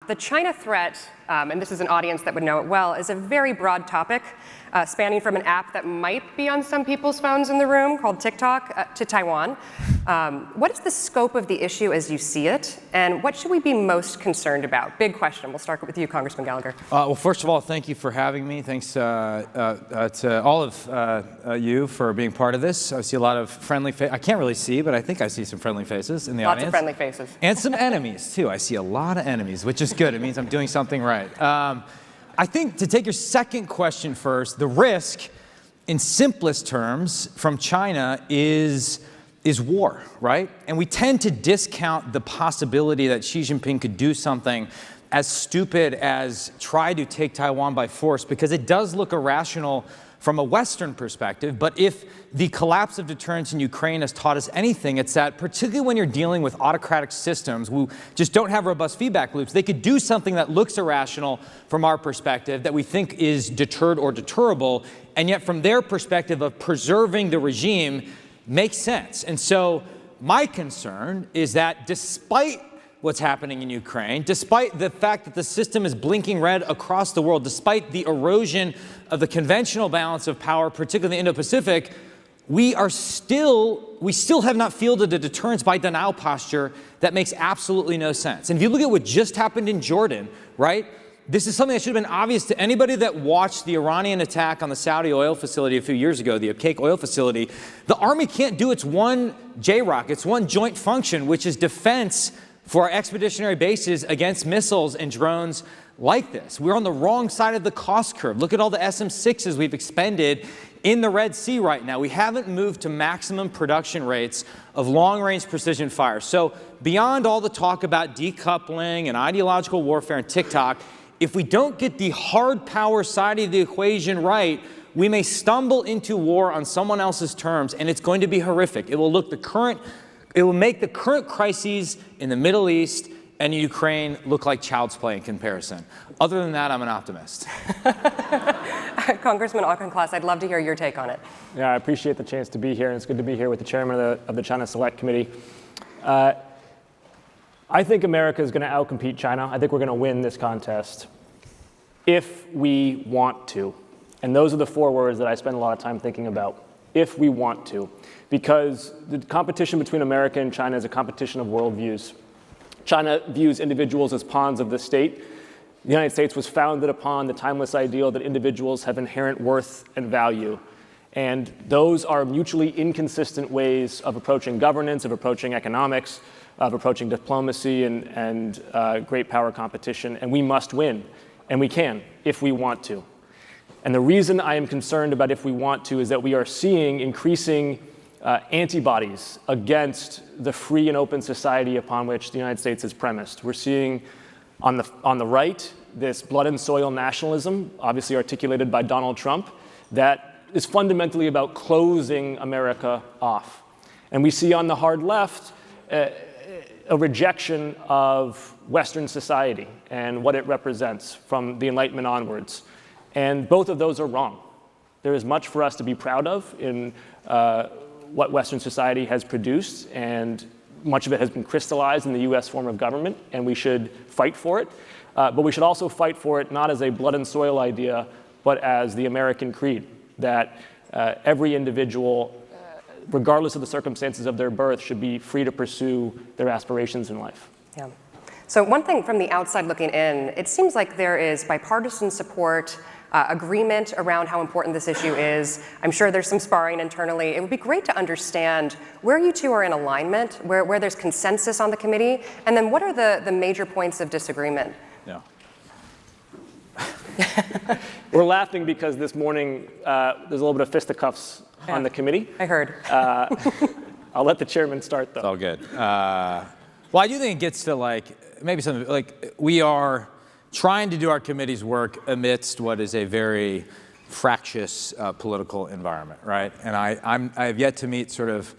The China threat, and this is an audience that would know it well, is a very broad topic, spanning from an app that might be on some people's phones in the room called TikTok to Taiwan. What is the scope of the issue as you see it, and what should we be most concerned about? Big question. We'll start with you, Congressman Gallagher. Well, first of all, thank you for having me. Thanks to all of you for being part of this. I see a lot of friendly faces. I can't really see, but I think I see some friendly faces in the audience. Lots of friendly faces. And some enemies, too. I see a lot of enemies, which is good. It means I'm doing something right. I think to take your second question first, the risk, in simplest terms, from China is war, right? And we tend to discount the possibility that Xi Jinping could do something as stupid as try to take Taiwan by force, because it does look irrational from a Western perspective. But if the collapse of deterrence in Ukraine has taught us anything, it's that particularly when you're dealing with autocratic systems who just don't have robust feedback loops, they could do something that looks irrational from our perspective that we think is deterred or deterrable, and yet from their perspective of preserving the regime makes sense. And so my concern is that despite what's happening in Ukraine, despite the fact that the system is blinking red across the world, despite the erosion of the conventional balance of power, particularly in the Indo-Pacific, we still have not fielded a deterrence by denial posture that makes absolutely no sense. And if you look at what just happened in Jordan, right? This is something that should have been obvious to anybody that watched the Iranian attack on the Saudi oil facility a few years ago, the Abqaiq oil facility. The Army can't do its one JROC, its one joint function, which is defense for our expeditionary bases against missiles and drones like this. We're on the wrong side of the cost curve. Look at all the SM-6s we've expended in the Red Sea right now. We haven't moved to maximum production rates of long-range precision fire. So beyond all the talk about decoupling and ideological warfare and TikTok, if we don't get the hard power side of the equation right, we may stumble into war on someone else's terms, and it's going to be horrific. It will make the current crises in the Middle East and Ukraine look like child's play in comparison. Other than that, I'm an optimist. Congressman Auchincloss, I'd love to hear your take on it. Yeah, I appreciate the chance to be here, and it's good to be here with the chairman of the China Select Committee. I think America is going to outcompete China. I think we're going to win this contest if we want to. And those are the four words that I spend a lot of time thinking about. If we want to. Because the competition between America and China is a competition of worldviews. China views individuals as pawns of the state. The United States was founded upon the timeless ideal that individuals have inherent worth and value. And those are mutually inconsistent ways of approaching governance, of approaching economics, of approaching diplomacy and great power competition. And we must win. And we can, if we want to. And the reason I am concerned about if we want to is that we are seeing increasing antibodies against the free and open society upon which the United States is premised. We're seeing on the right this blood and soil nationalism, obviously articulated by Donald Trump, that is fundamentally about closing America off. And we see on the hard left a rejection of Western society and what it represents from the Enlightenment onwards. And both of those are wrong. There is much for us to be proud of in what Western society has produced, and much of it has been crystallized in the US form of government, and we should fight for it. But we should also fight for it not as a blood and soil idea, but as the American creed, that every individual, regardless of the circumstances of their birth, should be free to pursue their aspirations in life. Yeah. So one thing from the outside looking in, it seems like there is bipartisan support, agreement around how important this issue is. I'm sure there's some sparring internally. It would be great to understand where you two are in alignment, where there's consensus on the committee, and then what are the major points of disagreement? Yeah. We're laughing because this morning there's a little bit of fisticuffs on the committee. I heard. I'll let the chairman start, though. It's all good. Well, I do think it gets to maybe something we are trying to do our committee's work amidst what is a very fractious political environment, right? And I have yet to meet sort of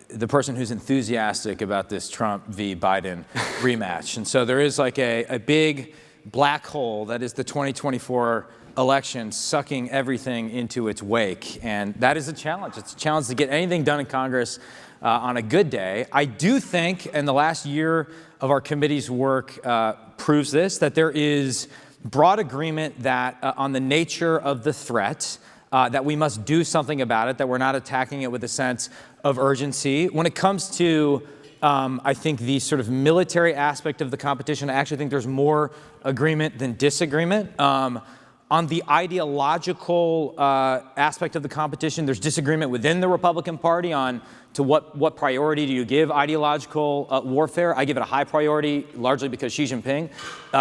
the person who's enthusiastic about this Trump v. Biden rematch. And so there is a big black hole that is the 2024 election sucking everything into its wake. And that is a challenge. It's a challenge to get anything done in Congress on a good day. I do think, and the last year of our committee's work proves this, that there is broad agreement that on the nature of the threat, that we must do something about it, that we're not attacking it with a sense of urgency. When it comes to, I think, the sort of military aspect of the competition, I actually think there's more agreement than disagreement. On the ideological aspect of the competition, there's disagreement within the Republican Party on to what priority do you give ideological warfare. I give it a high priority, largely because Xi Jinping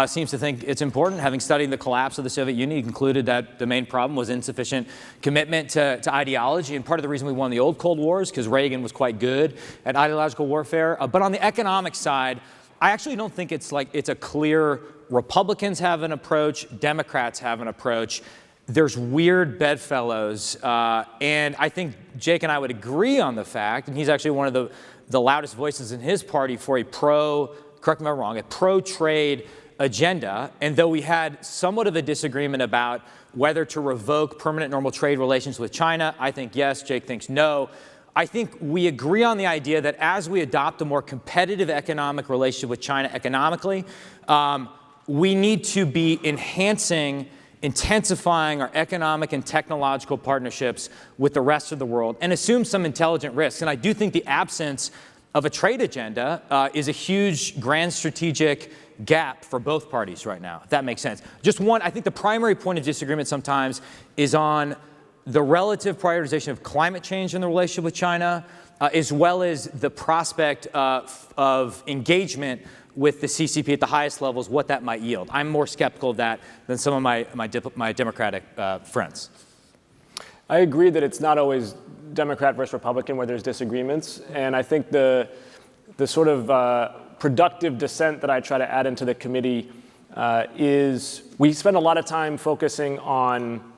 seems to think it's important. Having studied the collapse of the Soviet Union, he concluded that the main problem was insufficient commitment to ideology. And part of the reason we won the old Cold Wars, because Reagan was quite good at ideological warfare. But on the economic side, I actually don't think it's a clear Republicans have an approach, Democrats have an approach. There's weird bedfellows, and I think Jake and I would agree on the fact, and he's actually one of the loudest voices in his party for correct me if I'm wrong, a pro-trade agenda. And though we had somewhat of a disagreement about whether to revoke permanent normal trade relations with China, I think yes, Jake thinks no. I think we agree on the idea that as we adopt a more competitive economic relationship with China economically, we need to be intensifying our economic and technological partnerships with the rest of the world and assume some intelligent risks. And I do think the absence of a trade agenda is a huge grand strategic gap for both parties right now, if that makes sense. Just one, I think the primary point of disagreement sometimes is on the relative prioritization of climate change in the relationship with China, as well as the prospect of engagement with the CCP at the highest levels, what that might yield. I'm more skeptical of that than some of my Democratic friends. I agree that it's not always Democrat versus Republican where there's disagreements, and I think the sort of productive dissent that I try to add into the committee is we spend a lot of time focusing on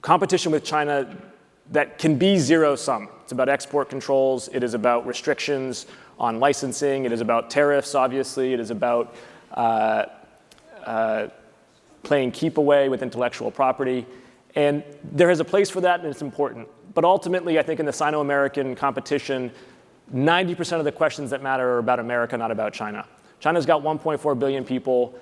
competition with China that can be zero-sum. It's about export controls. It is about restrictions on licensing. It is about tariffs, obviously. It is about playing keep away with intellectual property. And there is a place for that, and it's important. But ultimately, I think in the Sino-American competition, 90% of the questions that matter are about America, not about China. China's got 1.4 billion people.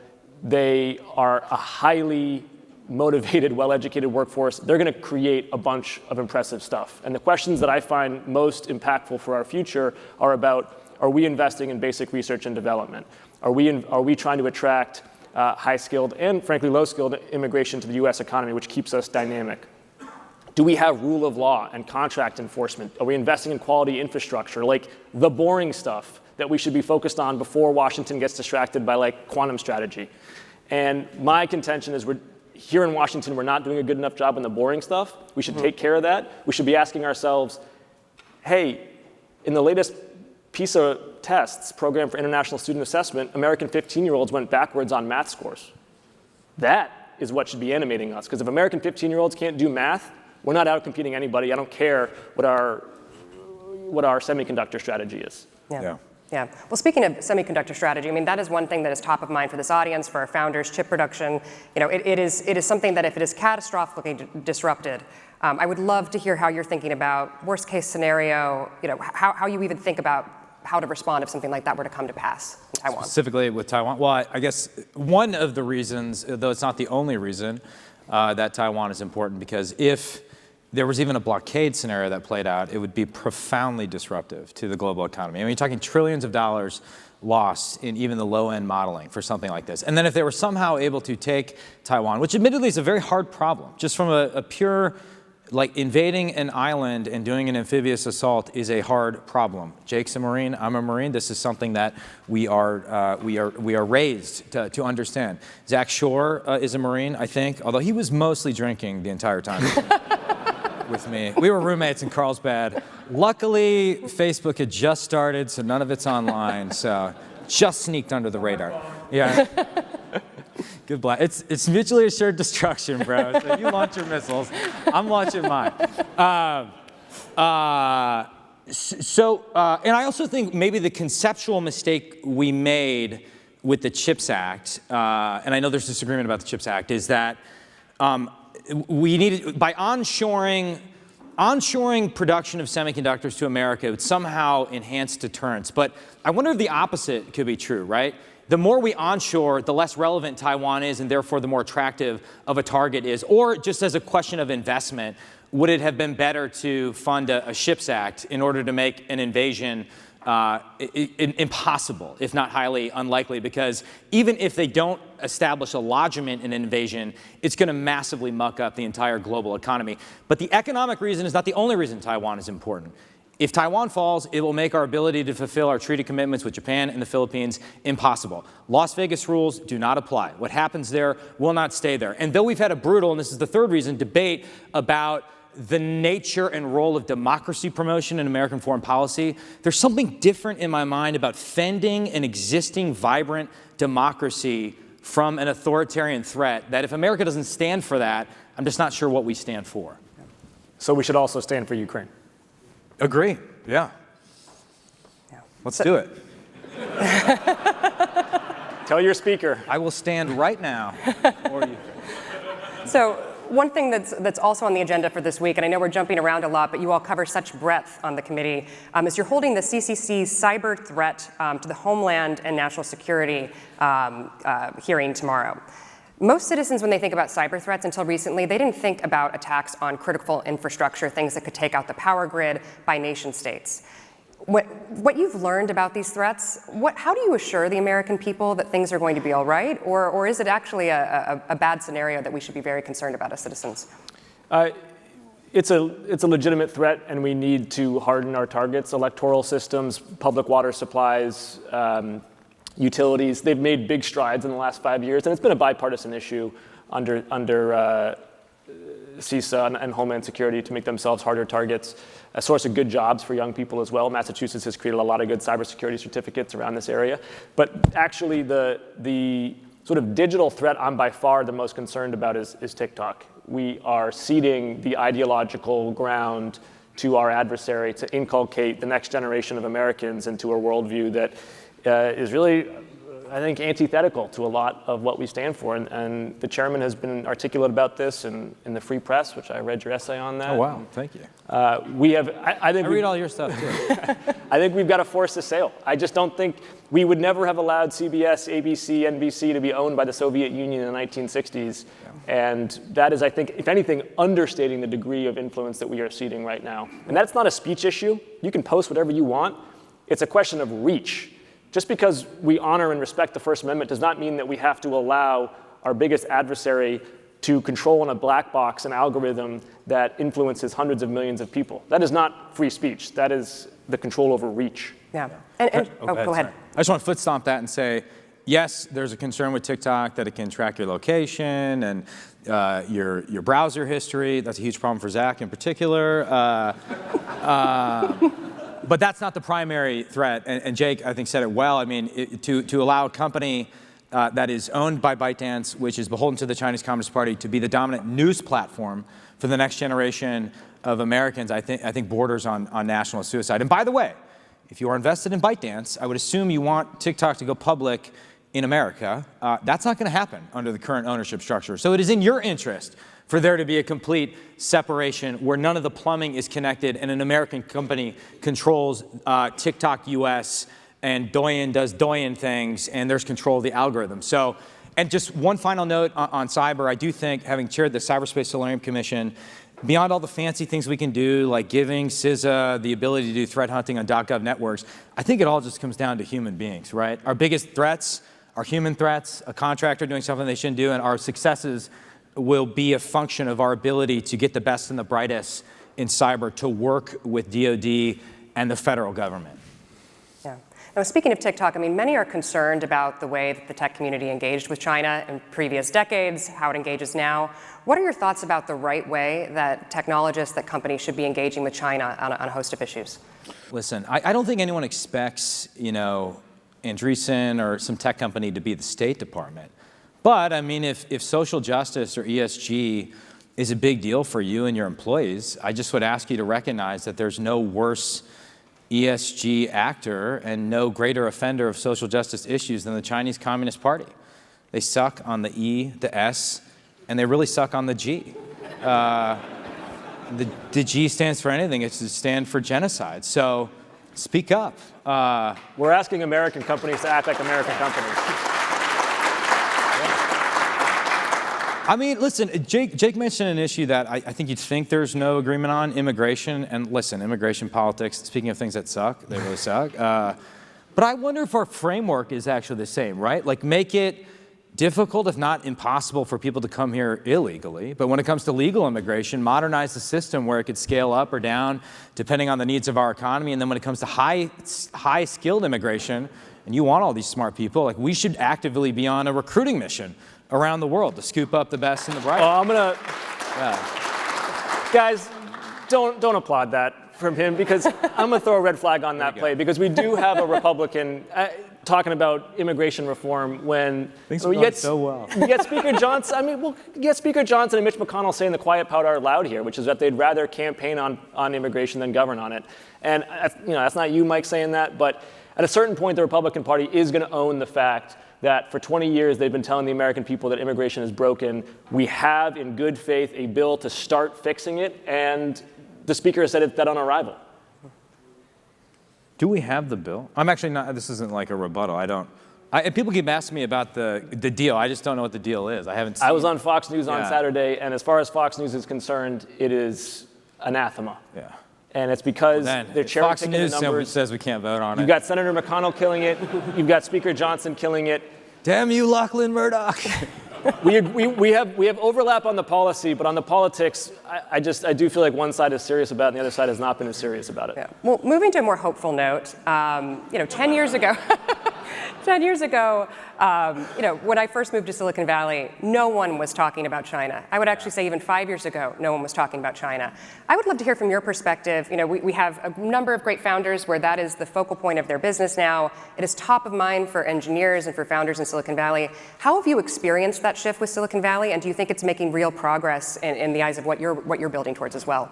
They are a highly motivated, well-educated workforce. They're going to create a bunch of impressive stuff. And the questions that I find most impactful for our future are about, are we investing in basic research and development? Are we trying to attract high-skilled and, frankly, low-skilled immigration to the U.S. economy, which keeps us dynamic? Do we have rule of law and contract enforcement? Are we investing in quality infrastructure, like the boring stuff that we should be focused on before Washington gets distracted by, like, quantum strategy? And my contention is here in Washington, we're not doing a good enough job on the boring stuff. We should take care of that. We should be asking ourselves, hey, in the latest PISA tests, Program for International Student Assessment, American 15-year-olds went backwards on math scores. That is what should be animating us, because if American 15-year-olds can't do math, we're not out-competing anybody. I don't care what our semiconductor strategy is. Yeah. Well, speaking of semiconductor strategy, I mean, that is one thing that is top of mind for this audience, for our founders, chip production. You know, it is something that if it is catastrophically disrupted, I would love to hear how you're thinking about worst case scenario, you know, how you even think about how to respond if something like that were to come to pass in Taiwan. Specifically with Taiwan? Well, I guess one of the reasons, though it's not the only reason, that Taiwan is important, because if there was even a blockade scenario that played out, it would be profoundly disruptive to the global economy. I mean, you're talking trillions of dollars lost in even the low-end modeling for something like this. And then if they were somehow able to take Taiwan, which admittedly is a very hard problem, just from a pure, like, invading an island and doing an amphibious assault is a hard problem. Jake's a Marine, I'm a Marine. This is something that we are raised to understand. Zach Shore is a Marine, I think, although he was mostly drinking the entire time. With me. We were roommates in Carlsbad. Luckily, Facebook had just started, so none of it's online, so just sneaked under the radar. Yeah. Good blast. It's mutually assured destruction, bro. So you launch your missiles, I'm launching mine. And I also think maybe the conceptual mistake we made with the CHIPS Act, and I know there's disagreement about the CHIPS Act, is that we needed, by onshoring production of semiconductors to America, it would somehow enhance deterrence. But I wonder if the opposite could be true, right? The more we onshore, the less relevant Taiwan is, and therefore the more attractive of a target is. Or just as a question of investment, would it have been better to fund a CHIPS Act in order to make an invasion impossible, if not highly unlikely? Because even if they don't establish a lodgment in an invasion, it's going to massively muck up the entire global economy. But the economic reason is not the only reason Taiwan is important. If Taiwan falls, it will make our ability to fulfill our treaty commitments with Japan and the Philippines impossible. Las Vegas rules do not apply. What happens there will not stay there. And though we've had a brutal, and this is the third reason, debate about the nature and role of democracy promotion in American foreign policy, there's something different in my mind about fending an existing vibrant democracy from an authoritarian threat that if America doesn't stand for that, I'm just not sure what we stand for. So we should also stand for Ukraine. Agree. Yeah. Let's do it. Tell your speaker. I will stand right now for you. So one thing that's also on the agenda for this week, and I know we're jumping around a lot, but you all cover such breadth on the committee, is you're holding the CCC's cyber threat to the homeland and national security hearing tomorrow. Most citizens, when they think about cyber threats until recently, they didn't think about attacks on critical infrastructure, things that could take out the power grid by nation states. What you've learned about these threats, how do you assure the American people that things are going to be all right? Or is it actually a bad scenario that we should be very concerned about as citizens? It's a legitimate threat, and we need to harden our targets. Electoral systems, public water supplies, utilities, they've made big strides in the last 5 years, and it's been a bipartisan issue under CISA and Homeland Security to make themselves harder targets. A source of good jobs for young people as well. Massachusetts has created a lot of good cybersecurity certificates around this area. But actually the sort of digital threat I'm by far the most concerned about is TikTok. We are ceding the ideological ground to our adversary to inculcate the next generation of Americans into a worldview that is really, I think, antithetical to a lot of what we stand for. And the chairman has been articulate about this in the Free Press, which I read your essay on that. Oh, wow. Thank you. We have, I think I read all your stuff, too. I think we've got to force the sale. I just don't think we would never have allowed CBS, ABC, NBC to be owned by the Soviet Union in the 1960s. Yeah. And that is, I think, if anything, understating the degree of influence that we are ceding right now. And that's not a speech issue. You can post whatever you want. It's a question of reach. Just because we honor and respect the First Amendment does not mean that we have to allow our biggest adversary to control in a black box an algorithm that influences hundreds of millions of people. That is not free speech. That is the control over reach. Yeah. Go ahead. I just want to foot stomp that and say, yes, there's a concern with TikTok that it can track your location and your browser history. That's a huge problem for Zach in particular. But that's not the primary threat, and Jake, I think, said it well. I mean, to allow a company that is owned by ByteDance, which is beholden to the Chinese Communist Party, to be the dominant news platform for the next generation of Americans, I think borders on national suicide. And by the way, if you are invested in ByteDance, I would assume you want TikTok to go public in America. That's not going to happen under the current ownership structure. So it is in your interest for there to be a complete separation where none of the plumbing is connected and an American company controls TikTok US and Douyin does Douyin things and there's control of the algorithm. So, and just one final note on cyber, I do think, having chaired the Cyberspace Solarium Commission, beyond all the fancy things we can do, like giving CISA the ability to do threat hunting on .gov networks, I think it all just comes down to human beings, right? Our biggest threats are human threats, a contractor doing something they shouldn't do, and our successes will be a function of our ability to get the best and the brightest in cyber to work with DoD and the federal government. Yeah. Now, speaking of TikTok, I mean, many are concerned about the way that the tech community engaged with China in previous decades, how it engages now. What are your thoughts about the right way that technologists, that companies should be engaging with China on a host of issues? Listen, I don't think anyone expects, Andreessen or some tech company to be the State Department. But, I mean, if social justice or ESG is a big deal for you and your employees, I just would ask you to recognize that there's no worse ESG actor and no greater offender of social justice issues than the Chinese Communist Party. They suck on the E, the S, and they really suck on the G. The G stands for anything. It should stand for genocide. So speak up. We're asking American companies to act like American companies. I mean, listen, Jake mentioned an issue that I think you'd think there's no agreement on, immigration. And listen, immigration politics, speaking of things that suck, they really suck. But I wonder if our framework is actually the same, right? Like make it difficult, if not impossible, for people to come here illegally. But when it comes to legal immigration, modernize the system where it could scale up or down depending on the needs of our economy. And then when it comes to high skilled immigration, and you want all these smart people, like we should actively be on a recruiting mission around the world to scoop up the best and the brightest. Well, guys, don't applaud that from him, because I'm gonna throw a red flag on that play, because we do have a Republican talking about immigration reform when things are going so well. You get Speaker Johnson. I mean, you get Speaker Johnson and Mitch McConnell saying the quiet part out loud here, which is that they'd rather campaign on immigration than govern on it. And that's not you, Mike, saying that, but at a certain point, the Republican Party is going to own the fact that for 20 years they've been telling the American people that immigration is broken. We have, in good faith, a bill to start fixing it, and the Speaker has said it's dead on arrival. Do we have the bill? I'm actually not, this isn't like a rebuttal. People keep asking me about the deal. I just don't know what the deal is. I haven't seen it. I was on Fox News on Saturday, and as far as Fox News is concerned, it is anathema. Yeah. And it's because they're cherry picking the numbers. Fox News says we can't vote on it. You've got Senator McConnell killing it. You've got Speaker Johnson killing it. Damn you, Lachlan Murdoch. We have overlap on the policy, but on the politics, I do feel like one side is serious about it and the other side has not been as serious about it. Yeah. Well, moving to a more hopeful note, 10 years ago, 10 years ago, when I first moved to Silicon Valley, no one was talking about China. I would actually say even 5 years ago, no one was talking about China. I would love to hear from your perspective. We have a number of great founders where that is the focal point of their business now. It is top of mind for engineers and for founders in Silicon Valley. How have you experienced that shift with Silicon Valley, and do you think it's making real progress in the eyes of what you're building towards as well?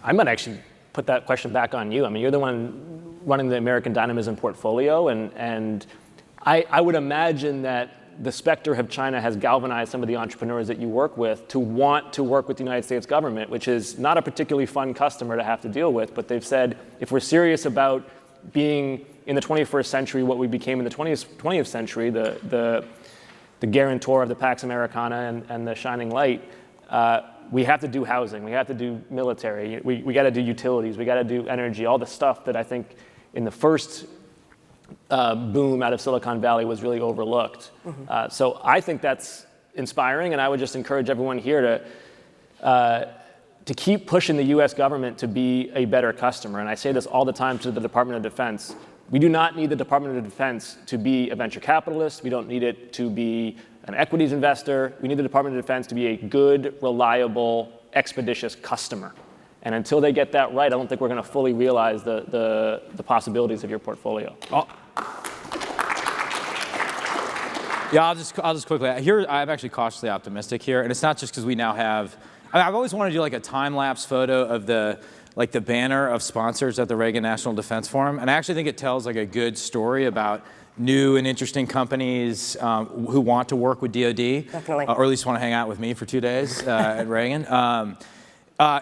I might actually put that question back on you. I mean, you're the one running the American Dynamism portfolio, and I would imagine that the specter of China has galvanized some of the entrepreneurs that you work with to want to work with the United States government, which is not a particularly fun customer to have to deal with, but they've said, if we're serious about being in the 21st century what we became in the 20th century, the guarantor of the Pax Americana and the shining light, we have to do housing, we have to do military, we got to do utilities, we got to do energy, all the stuff that I think in the first boom out of Silicon Valley was really overlooked. Mm-hmm. So I think that's inspiring, and I would just encourage everyone here to keep pushing the U.S. government to be a better customer. And I say this all the time to the Department of Defense. We do not need the Department of Defense to be a venture capitalist. We don't need it to be an equities investor. We need the Department of Defense to be a good, reliable, expeditious customer. And until they get that right, I don't think we're going to fully realize the possibilities of your portfolio. Yeah, I'll just quickly. Here, I'm actually cautiously optimistic here, and it's not just because we now have. I've always wanted to do like a time-lapse photo of the banner of sponsors at the Reagan National Defense Forum, and I actually think it tells like a good story about new and interesting companies who want to work with DoD, definitely, or at least want to hang out with me for 2 days at Reagan.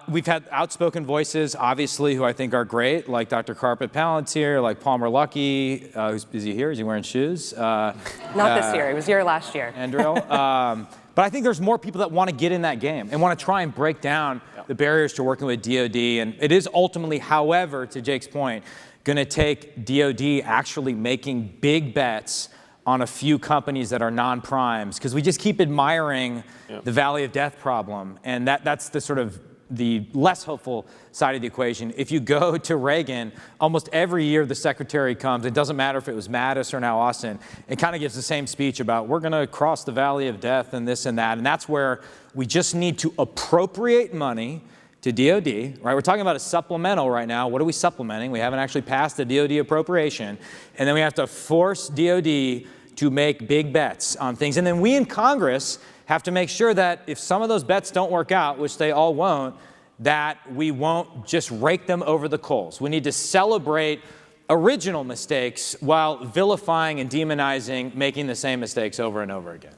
We've had outspoken voices, obviously, who I think are great, like Dr. Carpet Palantir, like Palmer Luckey. Is he here? Is he wearing shoes? Not this year. He was here last year. Andrill. But I think there's more people that want to get in that game and want to try and break down the barriers to working with DoD. And it is ultimately, however, to Jake's point, going to take DoD actually making big bets on a few companies that are non-primes, because we just keep admiring the Valley of Death problem. And that's the sort of the less hopeful side of the equation. If you go to Reagan, almost every year the secretary comes, it doesn't matter if it was Mattis or now Austin, it kind of gives the same speech about we're going to cross the Valley of Death and this and that. And that's where we just need to appropriate money to DoD, right? We're talking about a supplemental right now. What are we supplementing? We haven't actually passed the DoD appropriation. And then we have to force DoD to make big bets on things. And then we in Congress have to make sure that if some of those bets don't work out, which they all won't, that we won't just rake them over the coals. We need to celebrate original mistakes while vilifying and demonizing making the same mistakes over and over again.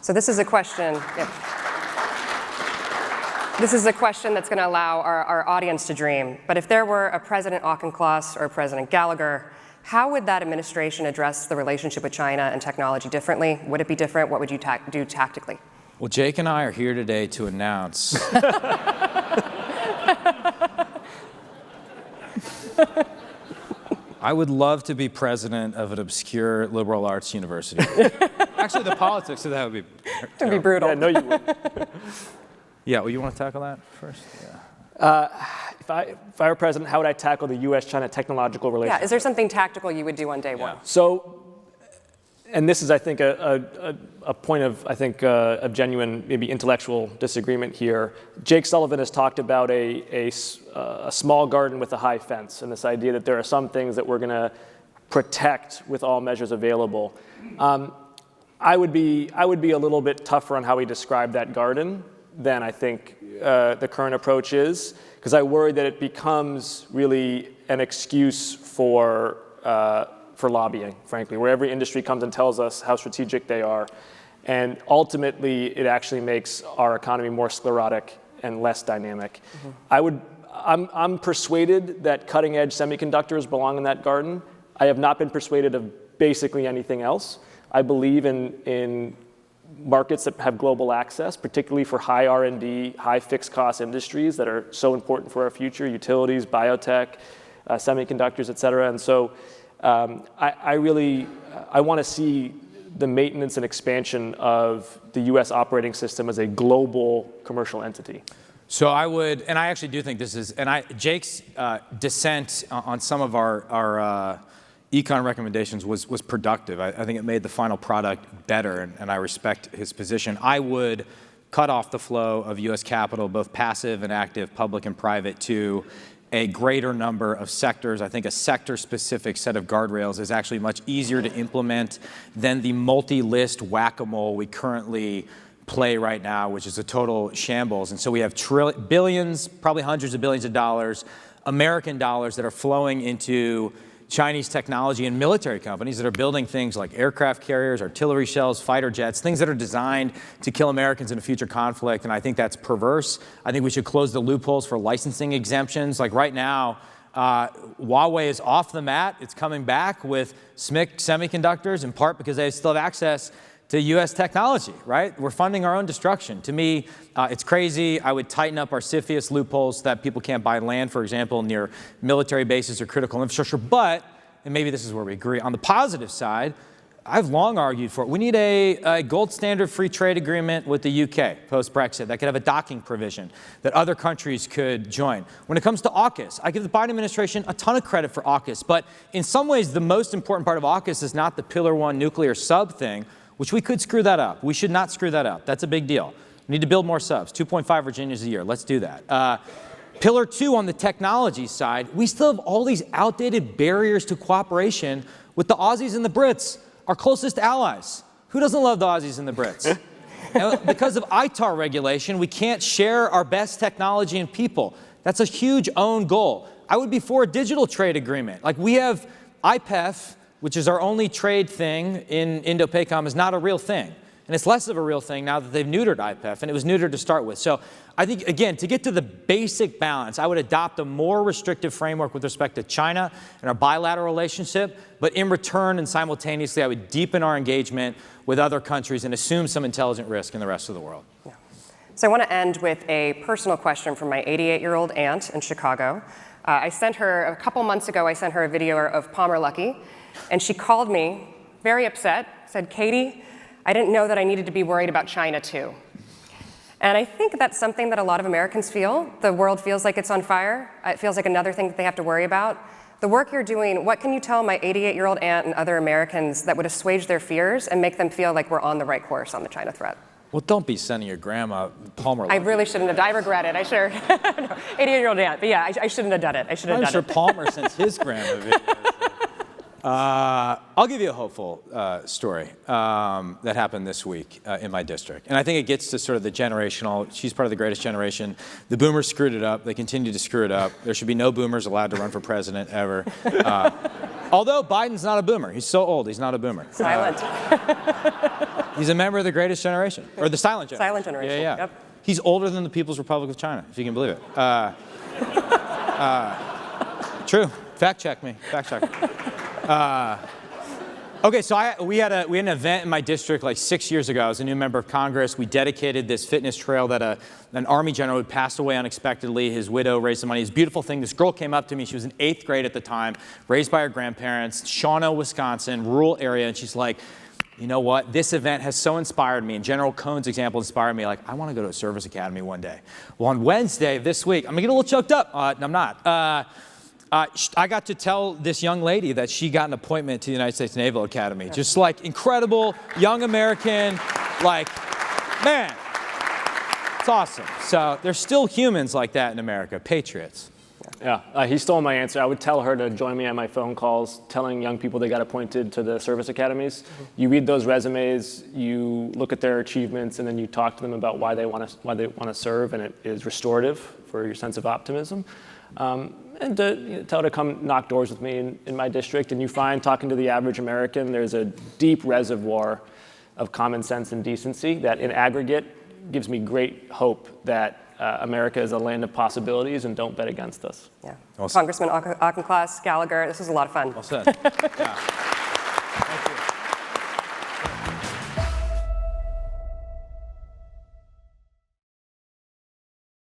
So this is a question. Yep. This is a question that's going to allow our audience to dream. But if there were a President Auchincloss or a President Gallagher, how would that administration address the relationship with China and technology differently? Would it be different? What would you do tactically? Well, Jake and I are here today to announce I would love to be president of an obscure liberal arts university. Actually, the politics of that would be It would be brutal. Yeah, no, you wouldn't. Yeah, well, you want to tackle that first? Yeah. If I were president, how would I tackle the U.S.-China technological relationship? Yeah, is there something tactical you would do on day one? So, and this is, I think, a point of, I think, of genuine, maybe intellectual disagreement here. Jake Sullivan has talked about a small garden with a high fence, and this idea that there are some things that we're going to protect with all measures available. I would be a little bit tougher on how he described that garden than I think the current approach is, because I worry that it becomes really an excuse for lobbying, frankly, where every industry comes and tells us how strategic they are. And ultimately, it actually makes our economy more sclerotic and less dynamic. Mm-hmm. I'm persuaded that cutting-edge semiconductors belong in that garden. I have not been persuaded of basically anything else. I believe in markets that have global access, particularly for high R&D, high fixed cost industries that are so important for our future, utilities, biotech, semiconductors, et cetera. And so I want to see the maintenance and expansion of the U.S. operating system as a global commercial entity. So I would, and I actually do think this is, and Jake's dissent on some of our econ recommendations was productive. I think it made the final product better, and I respect his position. I would cut off the flow of U.S. capital, both passive and active, public and private, to a greater number of sectors. I think a sector-specific set of guardrails is actually much easier to implement than the multi-list whack-a-mole we currently play right now, which is a total shambles. And so we have billions, probably hundreds of billions of dollars, American dollars that are flowing into Chinese technology and military companies that are building things like aircraft carriers, artillery shells, fighter jets, things that are designed to kill Americans in a future conflict, and I think that's perverse. I think we should close the loopholes for licensing exemptions. Like right now, Huawei is off the mat. It's coming back with SMIC semiconductors, in part because they still have access to U.S. technology, right? We're funding our own destruction. To me, it's crazy. I would tighten up our CFIUS loopholes so that people can't buy land, for example, near military bases or critical infrastructure. But, and maybe this is where we agree, on the positive side, I've long argued for it. We need a gold standard free trade agreement with the UK post-Brexit that could have a docking provision that other countries could join. When it comes to AUKUS, I give the Biden administration a ton of credit for AUKUS, but in some ways the most important part of AUKUS is not the Pillar 1 nuclear sub thing, which we could screw that up. We should not screw that up. That's a big deal. We need to build more subs, 2.5 Virginias a year. Let's do that. Pillar 2 on the technology side, we still have all these outdated barriers to cooperation with the Aussies and the Brits, our closest allies. Who doesn't love the Aussies and the Brits? Because of ITAR regulation, we can't share our best technology and people. That's a huge own goal. I would be for a digital trade agreement. Like we have IPEF, which is our only trade thing in Indo-PACOM, is not a real thing. And it's less of a real thing now that they've neutered IPEF, and it was neutered to start with. So I think, again, to get to the basic balance, I would adopt a more restrictive framework with respect to China and our bilateral relationship, but in return and simultaneously, I would deepen our engagement with other countries and assume some intelligent risk in the rest of the world. Yeah. So I want to end with a personal question from my 88-year-old aunt in Chicago. I sent her, a couple months ago, I sent her a video of Palmer Luckey, and she called me, very upset, said, Katie, I didn't know that I needed to be worried about China too. And I think that's something that a lot of Americans feel. The world feels like it's on fire. It feels like another thing that they have to worry about. The work you're doing, what can you tell my 88-year-old aunt and other Americans that would assuage their fears and make them feel like we're on the right course on the China threat? Well, don't be sending your grandma Palmer Luckey. I really shouldn't have. I regret it. I should. 88-year-old aunt. But yeah, I shouldn't have done it. I should have done it. I'm sure Palmer sends his grandma videos. I'll give you a hopeful story that happened this week in my district. And I think it gets to sort of the generational, she's part of the greatest generation. The boomers screwed it up. They continue to screw it up. There should be no boomers allowed to run for president ever. Although Biden's not a boomer. He's so old, he's not a boomer. Silent. He's a member of the greatest generation, or the silent generation. Silent generation, Yeah. yep. He's older than the People's Republic of China, if you can believe it. True. Fact check me. Fact check. Okay, so we had an event in my district like 6 years ago. I was a new member of Congress. We dedicated this fitness trail that an Army general who passed away unexpectedly. His widow raised the money. It was a beautiful thing. This girl came up to me. She was in 8th grade at the time, raised by her grandparents, Shawano, Wisconsin, rural area. And she's like, you know what? This event has so inspired me. And General Cohn's example inspired me. Like, I want to go to a service academy one day. Well, on Wednesday of this week, I'm going to get a little choked up. I'm not. I got to tell this young lady that she got an appointment to the United States Naval Academy. Just like incredible, young American, like, man, it's awesome. So there's still humans like that in America, patriots. Yeah, he stole my answer. I would tell her to join me on my phone calls, telling young people they got appointed to the service academies. You read those resumes, you look at their achievements, and then you talk to them about why they want to serve, and it is restorative for your sense of optimism. And to tell her to come knock doors with me in my district, and you find, talking to the average American, there's a deep reservoir of common sense and decency that in aggregate gives me great hope that America is a land of possibilities, and don't bet against us. Yeah. Congressman Auchincloss, Gallagher, this was a lot of fun. Well said. Yeah.